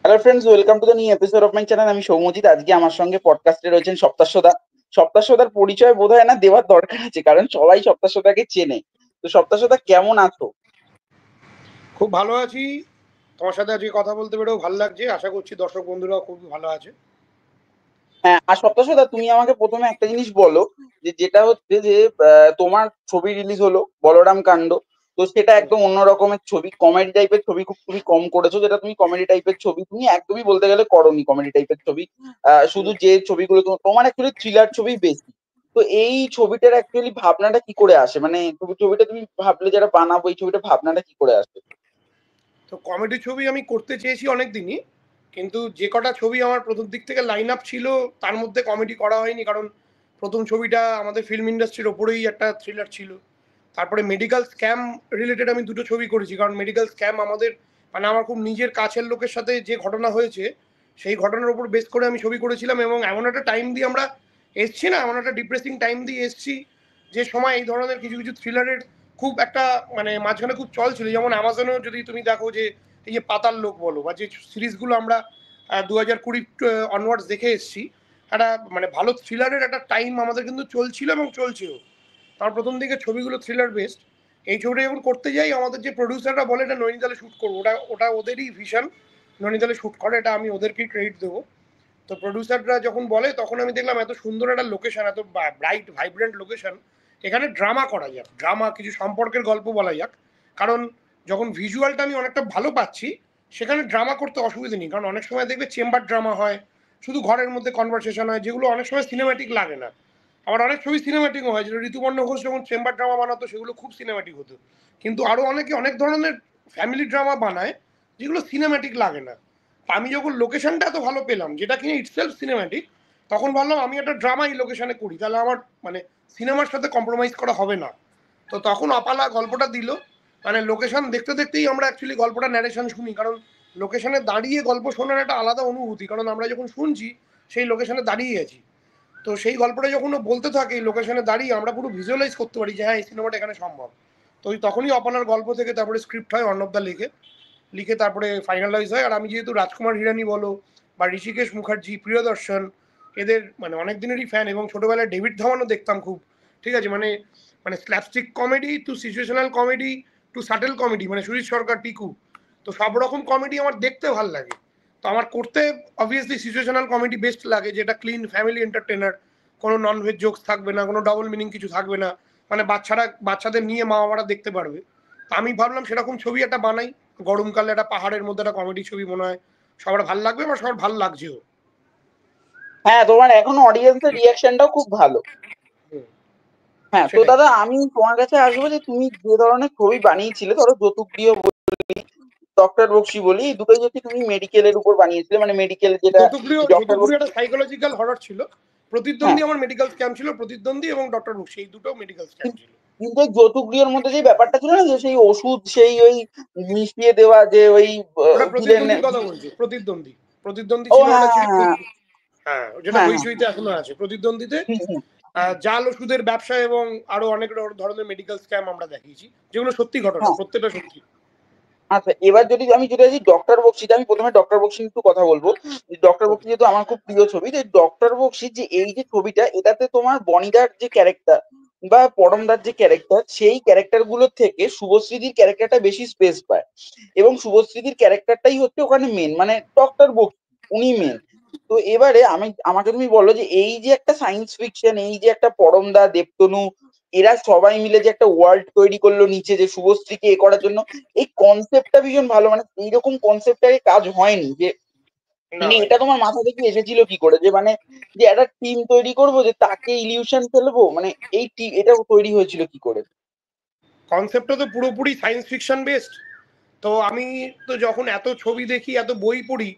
Hello friends, welcome to the new episode of my channel. আমি সৌম্যজিৎ। আজকে আমার সঙ্গে পডকাস্টে রয়েছেন সপ্তাশ্বদা। সপ্তাশ্বদার পরিচয় বোধহয় না দেওয়ার দরকার আছে, কারণ সবাই সপ্তাশ্বদাকে চেনে। তো সপ্তাশ্বদা, কেমন আছো? খুব ভালো আছি। তোমার সাথে আজকে কথা বলতে পেরেও ভালো লাগছে। আশা করছি দর্শক বন্ধুরাও খুব ভালো আছে। হ্যাঁ, আর সপ্তাশ্বদা, তুমি আমাকে প্রথমে একটা জিনিস বলো, যেটা হচ্ছে যে তোমার ছবি রিলিজ হলো বলরাম কাণ্ড। তো সেটা একদম অন্য রকমের ছবি, কমেডি টাইপের ছবি খুব খুবই কম করেছো। যেটা তুমি কমেডি টাইপের ছবি তুমি একদমই বলতে গেলে করোনি কমেডি টাইপের ছবি। শুধু যে ছবিগুলো তোমার অ্যাকচুয়ালি থ্রিলার ছবি বেশি। তো এই ছবিটার অ্যাকচুয়ালি ভাবনাটা কি করে আসে, মানে ছবিটা তুমি ভাবলে যারা বানাবো এই ছবিটা ভাবনাটা কি করে আসে? তো কমেডি ছবি আমি করতে চেয়েছি অনেক দিনই, কিন্তু যে কটা ছবি আমার প্রথম দিক থেকে লাইন আপ ছিল তার মধ্যে কমেডি করা হয়নি। কারণ প্রথম ছবিটা আমাদের ফিল্ম ইন্ডাস্ট্রির ওপরেই একটা থ্রিলার ছিল। তারপরে মেডিকেল স্ক্যাম রিলেটেড আমি দুটো ছবি করেছি, কারণ মেডিকেল স্ক্যাম আমাদের মানে আমার খুব নিজের কাছের লোকের সাথে যে ঘটনা হয়েছে সেই ঘটনার উপর বেস করে আমি ছবি করেছিলাম। এবং এমন একটা টাইম দিয়ে আমরা এসছি না, এমন একটা ডিপ্রেসিং টাইম দিয়ে এসছি যে সময় এই ধরনের কিছু কিছু থ্রিলারের খুব একটা মানে মাঝখানে খুব চল ছিল। যেমন অ্যামাজনেও যদি তুমি দেখো যে এই যে পাতাল লোক বলো বা যে সিরিজগুলো আমরা 2020 অনওয়ার্ডস দেখে এসেছি, একটা মানে ভালো থ্রিলারের একটা টাইম আমাদের কিন্তু চলছিল এবং চলছেও। তার প্রথম দিকে ছবিগুলো থ্রিলার বেসড। এই ছবিটা যখন করতে যাই আমাদের যে প্রডিউসাররা বলে এটা নৈনিতালে শ্যুট করবো, ওটা ওটা ওদেরই ভিশন নৈনিতালে শ্যুট করে, এটা আমি ওদেরকেই ক্রেডিট দেবো। তো প্রডিউসাররা যখন বলে তখন আমি দেখলাম এত সুন্দর একটা লোকেশন, এত ব্রাইট ভাইব্রেন্ট লোকেশন, এখানে ড্রামা করা যাক, ড্রামা কিছু সম্পর্কের গল্প বলা যাক। কারণ যখন ভিজুয়ালটা আমি অনেকটা ভালো পাচ্ছি সেখানে ড্রামা করতে অসুবিধা নেই। কারণ অনেক সময় দেখবে চেম্বার ড্রামা হয়, শুধু ঘরের মধ্যে কনভারসেশন হয়, যেগুলো অনেক সময় সিনেম্যাটিক লাগে না। আবার অনেক ছবি সিনেম্যাটিকও হয়, যেটা ঋতুপর্ণ ঘোষ যখন চেম্বার ড্রামা বানাতো সেগুলো খুব সিনেম্যাটিক হতো। কিন্তু আরও অনেকে অনেক ধরনের ফ্যামিলি ড্রামা বানায় যেগুলো সিনেম্যাটিক লাগে না। আমি যখন লোকেশনটা এত ভালো পেলাম যেটা কিনা ইটসেলফ সিনেম্যাটিক, তখন ভাবলাম আমি একটা ড্রামা এই লোকেশনে করি, তাহলে আমার মানে সিনেমার সাথে কম্প্রোমাইজ করা হবে না। তো তখন অপালা গল্পটা দিল। মানে লোকেশন দেখতে দেখতেই আমরা অ্যাকচুয়ালি গল্পটা ন্যারেশন শুনি, কারণ লোকেশনে দাঁড়িয়ে গল্প শোনার একটা আলাদা অনুভূতি, কারণ আমরা যখন শুনছি সেই লোকেশনে দাঁড়িয়ে আছি। তো সেই গল্পটা যখন ও বলতে থাকে এই লোকেশনে দাঁড়িয়ে আমরা পুরো ভিজুয়ালাইজ করতে পারি যে হ্যাঁ এই সিনেমাটা এখানে সম্ভব। তো ওই তখনই অপালার গল্প থেকে তারপরে স্ক্রিপ্ট হয় অর্ণবদা লিখে, লিখে তারপরে ফাইনালাইজ হয়। আর আমি যেহেতু রাজকুমার হিরানি বলো বা ঋষিকেশ মুখার্জি, প্রিয়দর্শন, এদের মানে অনেক দিনেরই ফ্যান, এবং ছোটোবেলায় ডেভিড ধাওয়ানও দেখতাম খুব। ঠিক আছে, মানে মানে slapstick comedy to situational comedy to subtle comedy, মানে সুজিত সরকার, টিকু, তো সব রকম কমেডি আমার দেখতে ভালো লাগে। তো আমার করতে অবভিয়াসলি সিচুয়েশনাল কমেডি বেস্ট লাগে, যেটা ক্লিন ফ্যামিলি এন্টারটেনার, কোনো ননভেজ জোকস থাকবে না, কোনো ডবল মিনিং কিছু থাকবে না, মানে বাচ্চাদের নিয়ে মা বাবারা দেখতে পারবে। তো আমি ভাবলাম সেরকম ছবি একটা বানাই। গরমকালে একটা পাহাড়ের মধ্যে একটা কমেডি ছবি মনে হয় সবার ভালো লাগবে বা সবার ভালো লাগছেও। হ্যাঁ, তোমার এখন অডিয়েন্সের রিয়াকশনটাও খুব ভালো। হ্যাঁ, তো সেটাই। দাদা আমি তোমার কাছে আসবো যে তুমি যে ধরনের ছবি বানিয়েছিলে, ধরো যতুগৃহ বলি, ডক্টর বক্সি বলি, এই দুটোই যদি তুমি মেডিকেলের উপর বানিয়েছিলে, মানে মেডিকেল যেটা যতুগৃহ ডক্টর যতুগৃহ বক্সি। একটা সাইকোলজিক্যাল হরর ছিল। হ্যাঁ, প্রতিদ্বন্দ্বী আমার মেডিকেল স্ক্যাম ছিল, প্রতিদ্বন্দ্বী এবং ডক্টর বক্সি এই দুটো মেডিকেল স্ক্যাম ছিল। কিন্তু ওই যতুগৃহের মধ্যে যে ব্যাপারটা ছিল না, যে সেই ওষুধ সেই ওই মিশিয়ে দেওয়া যে ওই ওটা ভিলেন। প্রতিদ্বন্দ্বীর কথা বলছি, প্রতিদ্বন্দ্বী প্রতিদ্বন্দ্বী ও ছিল, হ্যাঁ ওটা ছিল হ্যাঁ হ্যাঁ, যেটা হ্যাঁ হ্যাঁ হইচইতে এখনো আছে প্রতিদ্বন্দ্বীতে। হুম, হুম। জাল ওষুধের ব্যবসা এবং আরো অনেক ধরনের মেডিকেল স্ক্যাম আমরা দেখিয়েছি, যেগুলো সত্যি ঘটনা, হ্যাঁ, প্রত্যেকটা সত্যি। আচ্ছা, এবার যদি আমি যদি আসি ডক্টর বক্সিতে, আমি প্রথমে ডক্টর বক্সি একটু কথা বলবো। ডক্টর বক্সি যেহেতু আমার খুব প্রিয় ছবি, যে ডক্টর বক্সি যে এই যে ছবিটা, এটাতে তোমার বনিদার যে ক্যারেক্টার বা পরমদার যে ক্যারেক্টার, সেই ক্যারেক্টার গুলোর থেকে শুভশ্রীদির ক্যারেক্টারটা বেশি স্পেস পায়। এবং শুভশ্রীদির ক্যারেক্টারটাই হচ্ছে ওখানে মেন, মানে ডক্টর বক্সি উনি মেন। তো এবারে আমাকে তুমি বলো যে এই যে একটা সায়েন্স ফিকশন, এই যে একটা পরমদা, দেবতনু, এরা সবাই মিলে যে একটা ওয়ার্ল্ড তৈরি করলো নিচে, যে শুভশ্রীকে এ করার জন্য, এই কনসেপ্টটা ভীষণ ভালো। মানে এইরকম কনসেপ্টটাকে কাজ হয়নি যে, না মানে ভাই, এটা তোমার মাথা থেকে এসেছিল কি করে, যে মানে যে একটা টিম তৈরি করবো, যে তাকে ইলিউশন ফেলবো, মানে এই এটা তৈরি হয়েছিল কি করে? কনসেপ্টটা তো পুরোপুরি সায়েন্স ফিকশন বেসড। তো আমি তো যখন এত ছবি দেখি, এত বই পড়ি,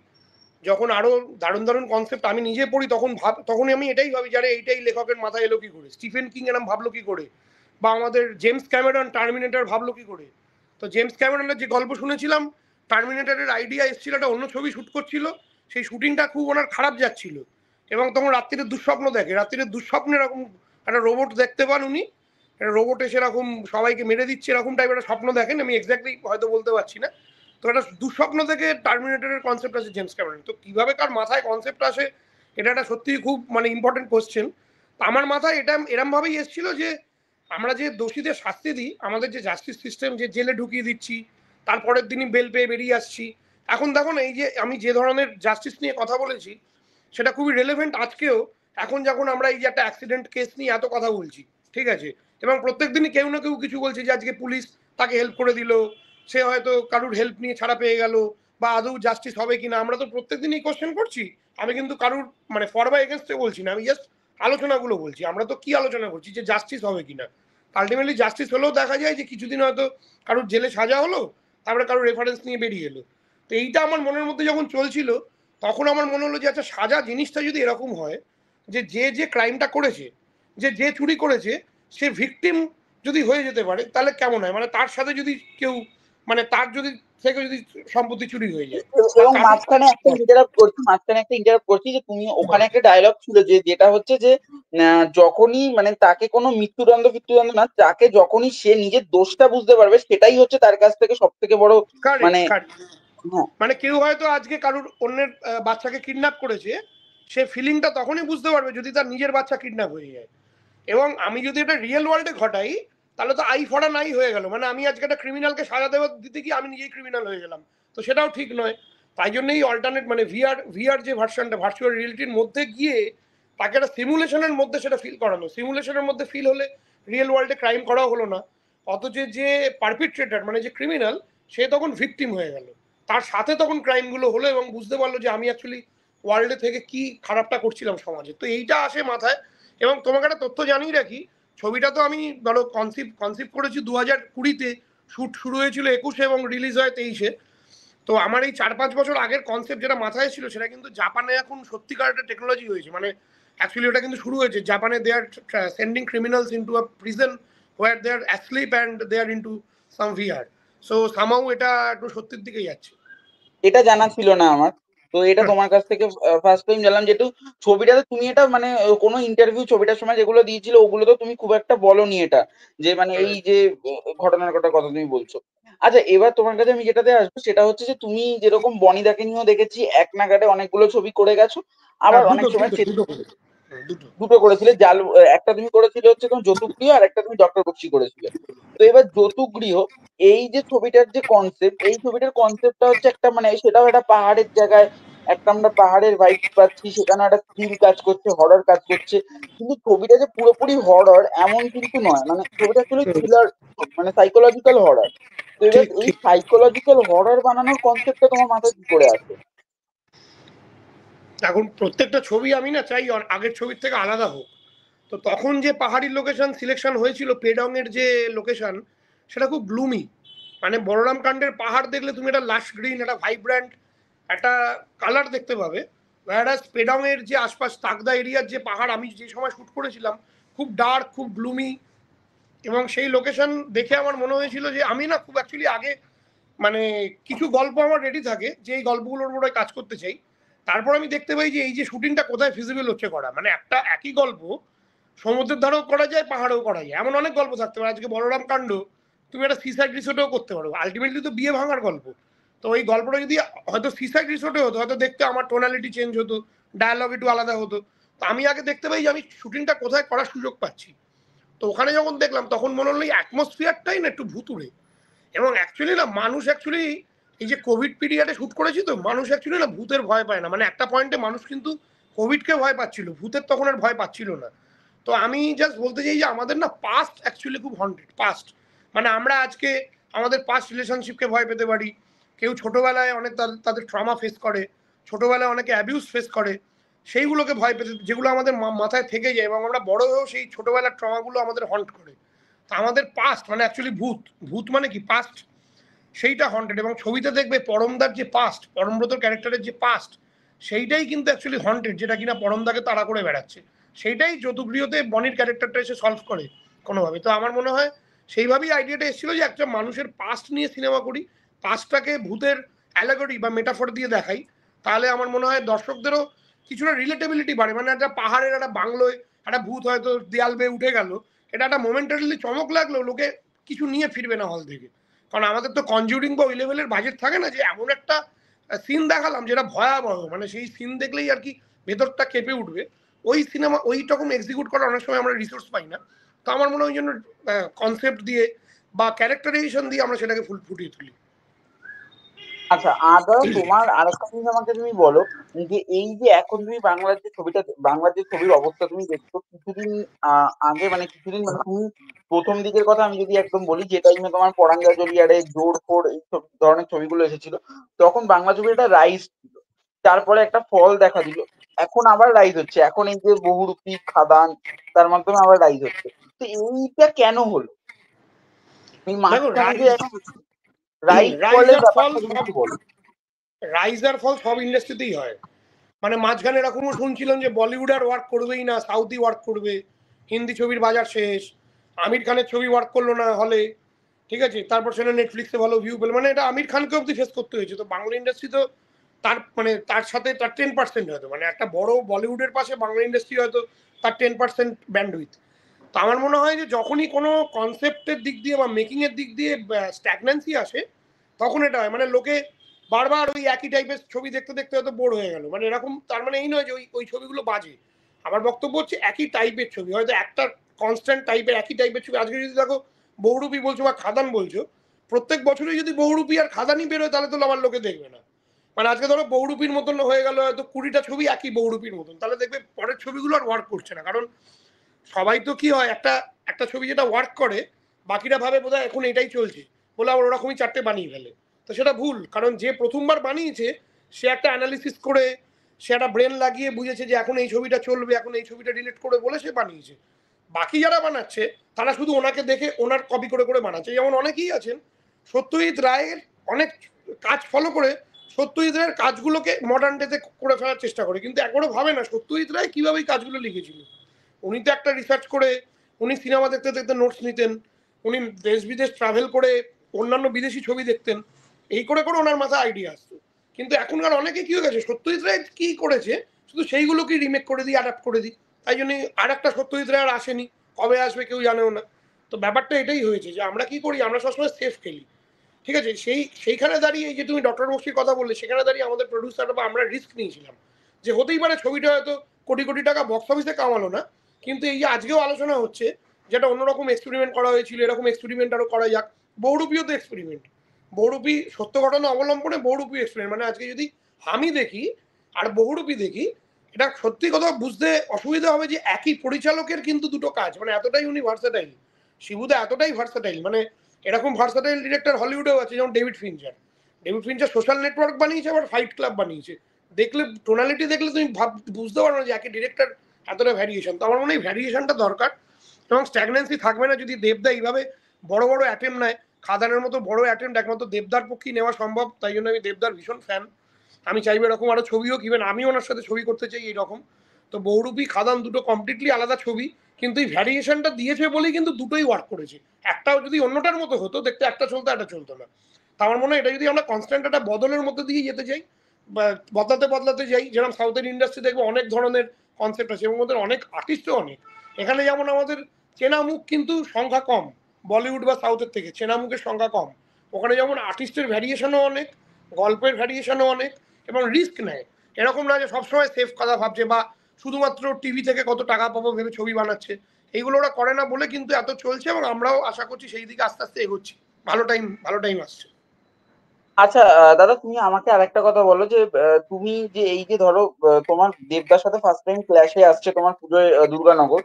যখন আরো দারুণ দারুণ কনসেপ্ট আমি নিজে পড়ি, তখনই আমি এটাই ভাবি যারে এইটাই লেখকের মাথায় এলো কি করে, স্টিফেন কিং এরম ভাবলো কি করে, বা আমাদের জেমস ক্যামেরন টার্মিনেটর ভাবলো কি করে। তো জেমস ক্যামেরনের যে গল্প শুনেছিলাম, টার্মিনেটরের আইডিয়া এসেছিল, একটা অন্য ছবি শ্যুট করছিল, সেই শুটিংটা খুব ওনার খারাপ যাচ্ছিল, এবং তখন রাত্রিরে দুঃস্বপ্ন দেখে, রাত্রিরে দুঃস্বপ্নে এরকম একটা রোবট দেখতে পান উনি, একটা রোবট এসে এরকম সবাইকে মেরে দিচ্ছে এরকম টাইপের একটা স্বপ্ন দেখেন, আমি এক্স্যাক্টলি হয়তো বলতে পারছি না। তো একটা দুঃস্বপ্ন থেকে টার্মিনেটরের কনসেপ্ট আছে জেমস ক্যামেরন। তো কিভাবে কার মাথায় কনসেপ্ট আসে, এটা একটা সত্যিই খুব মানে ইম্পর্টেন্ট কোয়েশ্চেন। তো আমার মাথায় এটা এরমভাবেই এসেছিল যে আমরা যে দোষীদের শাস্তি দিই, আমাদের যে জাস্টিস সিস্টেম, যে জেলে ঢুকিয়ে দিচ্ছি, তারপরের দিনই বেল পেয়ে বেরিয়ে আসছি। এখন দেখো না, এই যে আমি যে ধরনের জাস্টিস নিয়ে কথা বলেছি সেটা খুবই রেলেভেন্ট আজকেও। এখন যখন আমরা এই যে একটা অ্যাক্সিডেন্ট কেস নিয়ে এত কথা বলছি, ঠিক আছে, এবং প্রত্যেক দিনই কেউ না কেউ কিছু বলছে যে আজকে পুলিশ তাকে হেল্প করে দিল, সে হয়তো কারুর হেল্প নিয়ে ছাড়া পেয়ে গেল, বা আদৌ জাস্টিস হবে কিনা আমরা তো প্রত্যেক দিনই কোশ্চেন করছি। আমি কিন্তু কারুর মানে ফর বা এগেনস্টে বলছি না, আমি জাস্ট আলোচনাগুলো বলছি। আমরা তো কি আলোচনা করছি, যে জাস্টিস হবে কিনা। আলটিমেটলি জাস্টিস হলেও দেখা যায় যে কিছুদিন হয়তো কারুর জেলে সাজা হলো, তারপরে কারুর রেফারেন্স নিয়ে বেরিয়ে এলো। তো এইটা আমার মনের মধ্যে যখন চলছিল, তখন আমার মনে হলো যে আচ্ছা, সাজা জিনিসটা যদি এরকম হয় যে যে যে ক্রাইমটা করেছে, যে যে চুরি করেছে, সে ভিকটিম যদি হয়ে যেতে পারে তাহলে কেমন হয়, মানে তার সাথে যদি কেউ মানে তার যদি থেকে যদি সম্পত্তি চুরি হয়ে যায় বা এবং কারোর। মাঝখানে একটা ইন্টারাপ্ট করছি যে তুমি ওখানে একটা ডায়লগ ছিল যে যেটা হচ্ছে যে যখনই মানে তাকে কোনো মৃত্যুদণ্ড না, তাকে যখনই সে নিজের দোষটা বুঝতে পারবে সেটাই হচ্ছে তার কাছ থেকে সব থেকে বড় কারেক্ট মানে কারেক্ট। হ্যাঁ মানে কেউ হয়তো আজকে কারুর অন্যের বাচ্চাকে কিডন্যাপ করেছে, সে ফিলিংটা তখনই বুঝতে পারবে যদি তার নিজের বাচ্চা কিডন্যাপ হয়ে যায়। এবং আমি যদি এটা রিয়েল ওয়ার্ল্ডে ঘটাই, তাহলে তো আই ফর নাই হয়ে গেল, মানে আমি আজকে একটা ক্রিমিনালকে সাজা দেওয়া দিতে গিয়ে আমি নিজেই ক্রিমিনাল হয়ে গেলাম। তো সেটাও ঠিক নয়। তাই জন্যই অল্টারনেট মানে ভিআর যে ভার্সনটা, ভার্চুয়াল রিয়েলিটির মধ্যে গিয়ে তাকে একটা সিমুলেশনের মধ্যে সেটা ফিল করানো। সিমুলেশনের মধ্যে ফিল হলে রিয়েল ওয়ার্ল্ডে ক্রাইম করাও হলো না, অথচ যে পারপিট্রেটার মানে যে ক্রিমিনাল, সে তখন ভিকটিম হয়ে গেল, তার সাথে তখন ক্রাইমগুলো হলো এবং বুঝতে পারলো যে আমি অ্যাকচুয়ালি ওয়ার্ল্ডে থেকে কি খারাপটা করছিলাম সমাজে। তো এইটা আসে মাথায়। এবং তোমাকে একটা তথ্য জানিয়ে রাখি, ছবিটা তো আমি ধরো কনসিভ করেছি 2020-তে, শ্যুট শুরু হয়েছিল 21-এ এবং রিলিজ হয় 23-এ। তো আমার এই 4-5 বছর আগের কনসেপ্ট যেটা মাথায় ছিল, সেটা কিন্তু জাপানে এখন সত্যিকার একটা টেকনোলজি হয়েছে। মানে অ্যাকচুয়ালি ওটা কিন্তু শুরু হয়েছে জাপানে, they are sending criminals into a prison where they are asleep and they are into some VR. So সামাও এটা একটু সত্যির দিকেই যাচ্ছে। এটা জানা ছিল না আমার। তো এটা তোমার কাছ থেকে ফার্স্ট টাইম জানলাম। যেহেতু ছবিটাতে তুমি এটা মানে কোনো ইন্টারভিউ ছবিটার সময় যেগুলো দিয়েছিল ওগুলো তো তুমি খুব একটা বলনি এটা, যে মানে এই যে ঘটনার কথা তুমি বলছো। আচ্ছা, এবার তোমার কাছে আমি যেটাতে আসবো সেটা হচ্ছে যে তুমি যেরকম বনিদাকে নিয়েও দেখেছি এক নাগাড়ে অনেকগুলো ছবি করে গেছো, হ্যাঁ, আবার অনেক দুটো সময় দুটো দুটো করে, দুটো। দুটো করেছিলে। একটা তুমি করেছিলে হচ্ছে তোমার যৌতুকগৃহ, আর একটা তুমি ডক্টর বক্সি করেছিলে। তো এবার যৌতুকগৃহ, এই যে ছবিটার যে কনসেপ্ট, এই ছবিটার কনসেপ্টটা হচ্ছে একটা মানে সেটাও একটা পাহাড়ের জায়গায়, একটা আমরা পাহাড়ের ভাইব পাচ্ছি, সেখানে একটা থ্রিল কাজ করছে, হরর কাজ করছে। কিন্তু ছবিটা যে পুরোপুরি হরর এমন কিন্তু নয়, মানে ছবিটা আসলে থ্রিলার, মানে সাইকোলজিক্যাল হরর। তো এবার ঠিক এই ঠিক। সাইকোলজিক্যাল হরর বানানোর কনসেপ্টটা তোমার মাথায় কি করে আসে? এখন প্রত্যেকটা ছবি আমি না চাই আগের ছবির থেকে আলাদা হোক। তো তখন যে পাহাড়ি লোকেশন সিলেকশন হয়েছিল, পেডং এর যে লোকেশন, সেটা খুব গ্লুমি। মানে বলরাম কাণ্ডের পাহাড় দেখলে তুমি একটা লাশ গ্রিন, একটা ভাইব্র্যান্ট একটা কালার দেখতে পাবে। ওয়ারাস পেডং এর যে আশপাশ তাকদা এরিয়ার যে পাহাড় আমি যে সময় শ্যুট করেছিলাম, খুব ডার্ক, খুব গ্লুমি। এবং সেই লোকেশন দেখে আমার মনে হয়েছিল যে আমি না খুব অ্যাকচুয়ালি আগে মানে কিছু গল্প আমার রেডি থাকে যে এই গল্পগুলোর উপরে কাজ করতে চাই। তারপর আমি দেখতে পাই যে এই যে শুটিংটা কোথায় ফিজিবল হচ্ছে করা, মানে একটা একই গল্প সমুদ্রের ধারেও করা যায়, পাহাড়েও করা যায়, এমন অনেক গল্প থাকতে পারে। আজকে বলরাম কাণ্ড তুমি একটা সিসাইড রিসোর্টেও করতে পারো, আলটিমেটলি তো বিয়ে ভাঙার গল্প। তো ওই গল্পটা যদি হয়তো সিসাইড রিসোর্টে হতো, হয়তো দেখতে আমার টোনালিটি চেঞ্জ হতো, ডায়ালগ একটু আলাদা হতো। তো আমি আগে দেখতে পাই যে আমি শুটিংটা কোথায় করার সুযোগ পাচ্ছি। তো ওখানে যখন দেখলাম তখন মনে হলো এই অ্যাটমসফিয়ারটাই না একটু ভুতুড়ে। এবং অ্যাকচুয়ালি না মানুষ অ্যাকচুয়ালি এই যে কোভিড পিরিয়ডে শ্যুট করেছি, তো মানুষ অ্যাকচুয়ালি না ভূতের ভয় পায় না। মানে একটা পয়েন্টে মানুষ কিন্তু কোভিডকে ভয় পাচ্ছিল, ভূতের তখন আর ভয় পাচ্ছিল না। তো আমি জাস্ট বলতে চাই যে আমাদের না পাস্ট অ্যাকচুয়ালি খুব হন্টেড পাস্ট। মানে আমরা আজকে আমাদের পাস্ট রিলেশনশিপকে ভয় পেতে পারি। কেউ ছোটোবেলায় অনেক তাদের ট্রমা ফেস করে, ছোটোবেলায় অনেকে অ্যাবিউজ ফেস করে, সেইগুলোকে ভয় পেতে, যেগুলো আমাদের মাথায় থেকে যায় এবং আমরা বড় হয়েও সেই ছোটোবেলার ট্রমাগুলো আমাদের হন্ট করে। তা আমাদের পাস্ট মানে অ্যাকচুয়ালি ভূত, ভূত মানে কি পাস্ট, সেইটা হন্টেড। এবং ছবিতে দেখবে পরমদার যে পাস্ট, পরমব্রতর ক্যারেক্টারের যে পাস্ট, সেইটাই কিন্তু অ্যাকচুয়ালি হন্টেড, যেটা কিনা পরমদাকে তাড়া করে বেড়াচ্ছে। সেইটাই যৌতুগৃহতে বনির ক্যারেক্টারটা এসে সলভ করে কোনোভাবে। তো আমার মনে হয় সেইভাবেই আইডিয়াটা এসেছিল যে একটা মানুষের পাস্ট নিয়ে সিনেমা করি, পাস্টটাকে ভূতের অ্যালেগরি বা মেটাফর দিয়ে দেখাই, তাহলে আমার মনে হয় দর্শকদেরও কিছুটা রিলেটেবিলিটি বাড়ে। মানে একটা পাহাড়ের একটা বাংলোয় একটা ভূত হয়তো দেয়াল বেয়ে উঠে গেল, এটা একটা মোমেন্টারিলি চমক লাগলো, লোকে কিছু নিয়ে ফিরবে না হল থেকে। কারণ আমাদের তো কনজিউরিং বা ওই লেভেলের বাজেট থাকে না যে এমন একটা সিন দেখালাম যেটা ভয়াবহ, মানে সেই সিন দেখলেই আর কি ভেতরটা কেঁপে উঠবে। ওই সিনেমা ওই রকম এক্সিকিউট করার অনেক সময় আমরা রিসোর্স পাই না। তো আমার মনে হয় ওই জন্য কনসেপ্ট দিয়ে বা ক্যারেক্টারাইজেশন দিয়ে আমরা সেটাকে ফুটিয়ে তুলি। আচ্ছা, দাদা তোমার আরেকটা জিনিস আমাকে তুমি বলো, যে এই যে এখন তুমি বাংলার যে ছবির অবস্থা তুমি দেখছো, কিছুদিন আগে, মানে কিছুদিন, মানে তুমি প্রথম দিকের কথা আমি যদি একদম বলি, যে টাইমে তোমার পরাঙ্গা জলিয়ারে, জোর ফোর এই সব ধরনের ছবিগুলো এসেছিল, তখন বাংলা ছবির একটা রাইজ ছিল, তারপরে একটা ফল দেখা দিল, এখন আবার রাইজ হচ্ছে, এখন এই যে বহুরূপী, খাদান, তার মাধ্যমে আবার রাইজ হচ্ছে। তো এইটা কেন হলো? এই দেখো, মাঝখানে যে রাইজ এখন রাইজ রাইজ ফলের আর ফল ব্যাপারটা যদি সব একটু বলো। রাইজ আর ফল সব ইন্ডাস্ট্রিতেই হয়। মানে মাঝখানে এরকমও শুনছিলাম যে বলিউড আর ওয়ার্ক করবেই না, সাউথই ওয়ার্ক করবে, হিন্দি ছবির বাজার শেষ, আমির খানের ছবি ওয়ার্ক করলো না হলে, ঠিক আছে, তারপর সেটা নেটফ্লিক্সে ভালো ভিউ পেল, মানে এটা আমির খানকে অব্দি ফেস করতে হয়েছে। তো বাংলা ইন্ডাস্ট্রি তো তার মানে তার সাথে তার 10% হয়তো, মানে একটা বড় বলিউডের পাশে বাংলা ইন্ডাস্ট্রি হয়তো তার 10% ব্যান্ডউইথ। তো আমার মনে হয় যে যখনই কোনো কনসেপ্টের দিক দিয়ে বা মেকিং এর দিক দিয়ে স্ট্যাগন্যান্সি আসে, তখন এটা হয়। মানে লোকে বারবার ওই একই টাইপের ছবি দেখতে দেখতে হয়তো বোর হয়ে গেল, মানে এরকম তার মানে এই নয় যে ওই ওই ছবিগুলো বাজে। আমার বক্তব্য হচ্ছে একই টাইপের ছবি, হয়তো একটা কনস্ট্যান্ট টাইপের একই টাইপের ছবি। আজকে যদি দেখো বহুরূপী বলছো বা খাদান বলছো, প্রত্যেক বছরই যদি বহুরূপী আর খাদানই বেরোয় তাহলে তো আমার লোকে দেখবে না। মানে আজকে ধরো বহুরূপীর মতন হয়ে গেল হয়তো 20টা ছবি একই বহুরূপীর মতন, তাহলে দেখবে পরের ছবিগুলো আর ওয়ার্ক করছে না। কারণ সবাই তো কি হয়, একটা একটা ছবি যেটা ওয়ার্ক করে বাকিরা ভাবে বোধহয় এখন এটাই চলছে বলে আবার ওরকমই চারটে বানিয়ে ফেলে। তো সেটা ভুল, কারণ যে প্রথমবার বানিয়েছে সে একটা অ্যানালিসিস করে, সে একটা ব্রেন লাগিয়ে বুঝেছে যে এখন এই ছবিটা চলবে, এখন এই ছবিটা ডিলিট করে বলে সে বানিয়েছে। বাকি যারা বানাচ্ছে তারা শুধু ওনাকে দেখে ওনার কপি করে করে বানাচ্ছে। যেমন অনেকেই আছেন সত্যজিৎ রায়ের অনেক কাজ ফলো করে সত্যজিৎ রায়ের কাজগুলোকে মডার্ন ডেতে করে ফেলার চেষ্টা করে, কিন্তু একবারও ভাবে না সত্যজিৎ রায় কিভাবে এই কাজগুলো লিখেছিল। উনি তো একটা রিসার্চ করে, উনি সিনেমা দেখতে দেখতে নোটস নিতেন, উনি দেশ বিদেশ ট্রাভেল করে অন্যান্য বিদেশি ছবি দেখতেন, এই করে করে ওনার মাথায় আইডিয়া আসতো। কিন্তু এখনকার অনেকে কি হয়ে গেছে, সত্যজিৎ রায় কি করেছে শুধু সেইগুলোকে রিমেক করে দিই, অ্যাডাপ্ট করে দিই, তাই জন্য আর একটা সত্যজিৎ রায় আর আসেনি, কবে আসবে কেউ জানেও না। তো ব্যাপারটা এটাই হয়েছে যে আমরা কি করি, আমরা সবসময় সেফ খেলি, ঠিক আছে। সেইখানে দাঁড়িয়ে এই যে তুমি ডক্টর বক্সির কথা বললে, সেখানে দাঁড়িয়ে আমাদের প্রডিউসার বা আমরা রিস্ক নিয়েছিলাম যে হতেই পারে ছবিটা হয়তো কোটি কোটি টাকা বক্স অফিসে কামালো না, কিন্তু এই যে আজকেও আলোচনা হচ্ছে যেটা অন্যরকম এক্সপেরিমেন্ট করা হয়েছিল, এরকম এক্সপেরিমেন্ট আরো করা যাক। বহুরূপীও তো এক্সপেরিমেন্ট, বহুরূপী সত্য ঘটনা অবলম্বনে বহুরূপী এক্সপেরিমেন্ট। মানে আজকে যদি আমি দেখি আর বহুরূপী দেখি, এটা সত্যি কথা বুঝতে অসুবিধা হবে যে একই পরিচালকের কিন্তু দুটো কাজ, মানে এতটাই উনি ভার্সাটাইল, শিবুদা এতটাই ভার্সাটাইল, মানে এরকম ভার্সাটাইল ডিরেক্টর হলিউডেও আছে, যেমন ডেভিড ফিঞ্চার সোশ্যাল নেটওয়ার্ক বানিয়েছে, আবার ফাইট ক্লাব বানিয়েছে। দেখলে টোনালিটি দেখলে তুমি বুঝতে পারো না যে একই ডিরেক্টর এতটা ভ্যারিয়েশন। তো আমার মনে হয় ভ্যারিয়েশনটা দরকার, এবং স্ট্যাগন্যান্সি থাকবে না যদি দেবদা এইভাবে বড় বড় অ্যাটেম্প নেয়। খাদানের মতো বড় অ্যাটেম্প একমাত্র দেবদার পক্ষেই নেওয়া সম্ভব, তাই জন্য আমি দেবদার ভীষণ ফ্যান। আমি চাইবো এরকম আরো ছবিও, কিবেন আমি ওনার সাথে ছবি করতে চাই এইরকম। তো বহুরূপী খাদান দুটো কমপ্লিটলি আলাদা ছবি, কিন্তু এই ভ্যারিয়েশনটা দিয়েছে বলেই কিন্তু দুটোই ওয়ার্ক করেছে। একটাও যদি অন্যটার মতো হতো দেখতে একটা চলতো একটা চলতো না। তা আমার মনে হয় এটা যদি আমরা কনস্ট্যান্ট একটা বদলের মধ্যে দিয়ে যেতে চাই বা বদলাতে বদলাতে যাই, যেরকম সাউথের ইন্ডাস্ট্রি দেখবো অনেক ধরনের কনসেপ্ট আছে এবং ওদের অনেক আর্টিস্টও অনেক। এখানে যেমন আমাদের চেনা মুখ কিন্তু সংখ্যা কম, বলিউড বা সাউথের থেকে চেনা মুখের সংখ্যা কম। ওখানে যেমন আর্টিস্টের ভ্যারিয়েশনও অনেক, গল্পের ভ্যারিয়েশনও অনেক, এবং রিস্ক নেয়। এরকম না যে সবসময় সেফ কথা ভাবছে বা শুধুমাত্র টিভি থেকে কত টাকা পাবো ভেবে ছবি বানাচ্ছে। এইগুলো ওরা করে না বলে কিন্তু এত চলছে, এবং আমরাও আশা করছি সেই দিকে আস্তে আস্তে এগোচ্ছি। ভালো টাইম আসছে। আচ্ছা, দাদা তুমি আমাকে আরেকটা কথা বলো, যে তুমি যে এই যে ধরো তোমার দেবদার সাথে ফার্স্ট টাইম ক্ল্যাশে আসছে তোমার পুজোয় দুর্গানগর,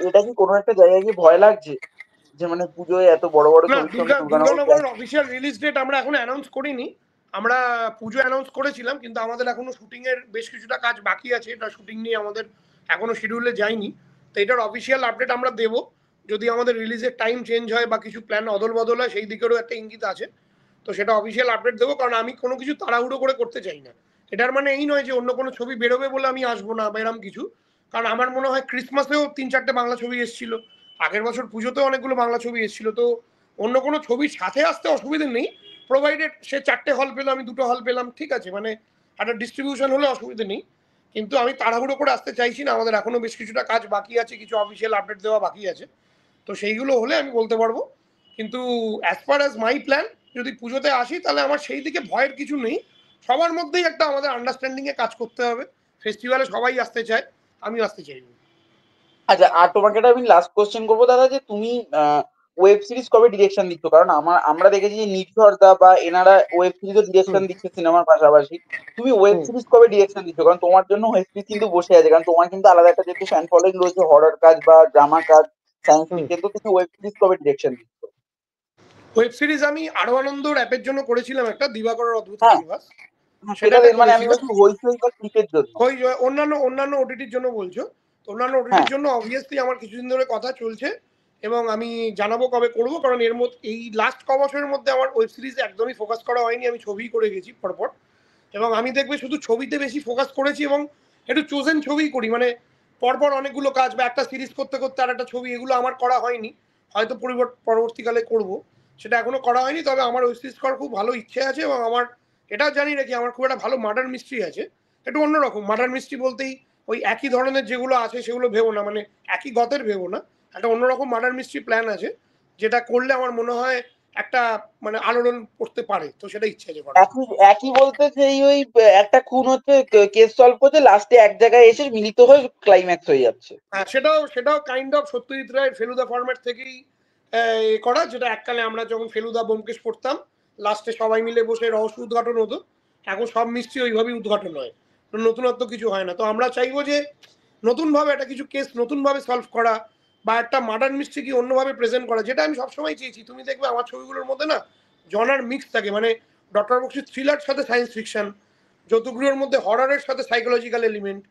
এটা কি কোনো একটা জায়গায় গিয়ে ভয় লাগছে, যে মানে পুজোয় এত বড় বড় না, ছবির সঙ্গে দুর্গানগর ক্ল্যাশ? দুর্গানগরের অফিসিয়াল রিলিজ ডেট আমরা এখনো অ্যানাউন্স করিনি। আমরা পুজো অ্যানাউন্স করেছিলাম, কিন্তু আমাদের এখনো শুটিং এর বেশ কিছুটা কাজ বাকি আছে, এটা শুটিং নিয়ে আমাদের এখনো শিডিউলে যায়নি। তো এটার অফিসিয়াল আপডেট আমরা দেবো যদি আমাদের রিলিজের টাইম চেঞ্জ হয় বা কিছু প্ল্যান অদল বদল হয়, সেই দিকেরও একটা ইঙ্গিত আছে। তো সেটা অফিসিয়াল আপডেট দেবো, কারণ আমি কোনো কিছু তাড়াহুড়ো করে করতে চাই না। এটার মানে এই নয় যে অন্য কোনো ছবি বেরোবে বলে আমি আসবো না বা এরম কিছু। কারণ আমার মনে হয় ক্রিসমাসেও 3-4টে বাংলা ছবি এসেছিল, আগের বছর পুজোতেও অনেকগুলো বাংলা ছবি এসেছিল। তো অন্য কোনো ছবির সাথে আসতে অসুবিধে নেই, প্রোভাইডেড সে 4টে হল পেলো, আমি 2টো হল পেলাম, ঠিক আছে, মানে একটা ডিস্ট্রিবিউশন হলে অসুবিধে নেই। কিন্তু আমি তাড়াহুড়ো করে আসতে চাইছি না, আমাদের এখনো বেশ কিছুটা কাজ বাকি আছে, কিছু অফিসিয়াল আপডেট দেওয়া বাকি আছে। তো সেইগুলো হলে আমি বলতে পারবো। কিন্তু as per as my plan, যদি পুজোতে আসি তাহলে আমার সেই দিকে ভয়ের কিছু নেই। সবার মধ্যেই একটা আমাদের আন্ডারস্ট্যান্ডিং এ কাজ করতে হবে। ফেস্টিভ্যালে সবাই আসতে চায়, আমিও আসতে চাই। আচ্ছা, আর তোমাকে একটা আমি লাস্ট কোশ্চেন করবো দাদা, যে তুমি ওয়েব সিরিজ কবে ডিরেকশন দিচ্ছ? কারণ আমরা দেখেছি যে নির্ঝরদা বা এনারা ওয়েব সিরিজও ডিরেকশন দিচ্ছে সিনেমার পাশাপাশি। তুমি ওয়েব সিরিজ কবে ডিরেকশন দিচ্ছ? কারণ তোমার জন্য ওয়েব সিরিজ কিন্তু বসে আছে, কারণ তোমার কিন্তু আলাদা একটা যেহেতু ফ্যান ফলোইং রয়েছে, হরর কাজ বা ড্রামা কাজ, সায়েন্স ফিকশন, তো তুমি ওয়েব সিরিজ কবে ডিরেকশন দিচ্ছ? ওয়েব সিরিজ আমি আরো আনন্দর অ্যাপের জন্য করেছিলাম, একটা দিবাকরের অদ্ভুত হ্যাঁ, ক্যানভাস, হ্যাঁ, সেটা সেটাতে মানে আমি করেছিলাম। বলছি হইচই বা ক্লিকের জন্য। ওই অন্যান্য অন্যান্য ওটিটির জন্য বলছো? তো অন্যান্য হ্যাঁ, ওটিটির জন্য অবভিয়াসলি আমার কিছুদিন ধরে কথা চলছে, এবং আমি জানাবো কবে করবো। কারণ এর মধ্যে এই লাস্ট ক বছরের মধ্যে আমার ওয়েব সিরিজ একদমই ফোকাস করা হয়নি, আমি ছবিই করে গেছি পরপর। এবং আমি দেখবে শুধু ছবিতে বেশি ফোকাস করেছি, এবং একটু চোজেন ছবিই করি, মানে পরপর অনেকগুলো কাজ বা একটা সিরিজ করতে করতে আর একটা ছবি, এগুলো আমার করা হয়নি। হয়তো পরবর্তীকালে করব, সেটা এখনো করা হয়নি। তবে আমার ওয়েব সিরিজ করার খুব ভালো ইচ্ছে আছে, এবং আমার এটাও জানি রাখি আমার খুব একটা ভালো মার্ডার মিস্ট্রি আছে। একটু অন্যরকম মার্ডার মিস্ট্রি বলতেই ওই একই ধরনের যেগুলো আছে সেগুলো ভেবো না, মানে একই গতের ভেবো না, একটা অন্যরকম মার্ডার মিস্ট্রি প্ল্যান আছে, যেটা করলে আমার মনে হয় একটা মানে আলোড়ন করতে পারে। তো সেটা ইচ্ছে আছে করার। একই একই বলতে সেই ওই একটা খুন হচ্ছে, কেস সলভ করছে, লাস্টে এক জায়গায় এসে মিলিত হয়ে ক্লাইম্যাক্স হয়ে যাচ্ছে। হ্যাঁ, সেটাও সেটাও কাইন্ড অফ সত্যজিৎ রায়ের ফেলুদা ফরম্যাট থেকেই করা, যেটা এককালে আমরা যখন ফেলুদা ব্যোমকেশ পড়তাম, লাস্টে সবাই মিলে বসে রহস্য উদ্ঘাটন হতো। এখন সব মিষ্টি ওইভাবেই উদ্ঘাটন হয়, নতুনত্ব কিছু হয় না। তো আমরা চাইবো যে নতুনভাবে একটা কিছু কেস নতুনভাবে সলভ করা, বা একটা মার্ডার মিস্ট্রি কি অন্যভাবে প্রেজেন্ট করা, যেটা আমি সবসময় চেয়েছি। তুমি দেখবে আমার ছবিগুলোর মধ্যে না জনার মিক্স থাকে, মানে ডক্টর বক্সি থ্রিলার সাথে সায়েন্স ফিকশন, যৌতুকগুলোর মধ্যে হররের সাথে সাইকোলজিক্যাল এলিমেন্ট,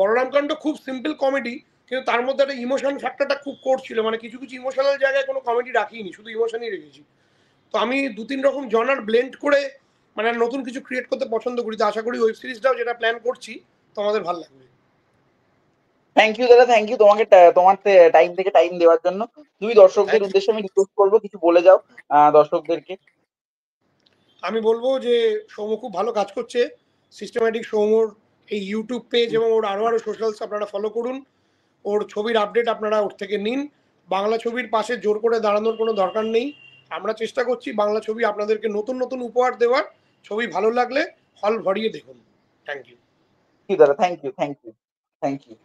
বলরাম কাণ্ড খুব সিম্পল কমেডি, কিন্তু তার মধ্যে একটা ইমোশন ফ্যাক্টরটা খুব কোর ছিল, মানে কিছু কিছু ইমোশনাল জায়গায় কোনো কমেডি রাখিনি, শুধু ইমোশনই রেখেছি। তো আমি দু তিন রকম জনার ব্লেন্ড করে মানে নতুন কিছু ক্রিয়েট করতে পছন্দ করি। তো আশা করি ওয়েব সিরিজটাও যেটা প্ল্যান করছি তোমাদের ভালো লাগবে। থ্যাংক ইউ দাদা, থ্যাংক ইউ তোমাকে, তোমার টাইম থেকে টাইম দেওয়ার জন্য। তুমি দর্শকদের থ্যাংক ইউ। উদ্দেশ্যে আমি রিকোয়েস্ট করবো, কিছু বলে যাও দর্শকদেরকে। আমি বলবো যে সৌম্য খুব ভালো কাজ করছে। সিস্টেম্যাটিক সৌম্যর এই ইউটিউব পেজ এবং ওর আরও আরও সোশ্যালস আপনারা ফলো করুন। ওর ছবির আপডেট আপনারা ওর থেকে নিন। বাংলা ছবির পাশে জোর করে দাঁড়ানোর কোনো দরকার নেই। আমরা চেষ্টা করছি বাংলা ছবি আপনাদেরকে নতুন নতুন উপহার দেওয়ার। ছবি ভালো লাগলে হল ভরিয়ে দেখুন। Thank you. কি দাদা, thank you, thank you, thank you.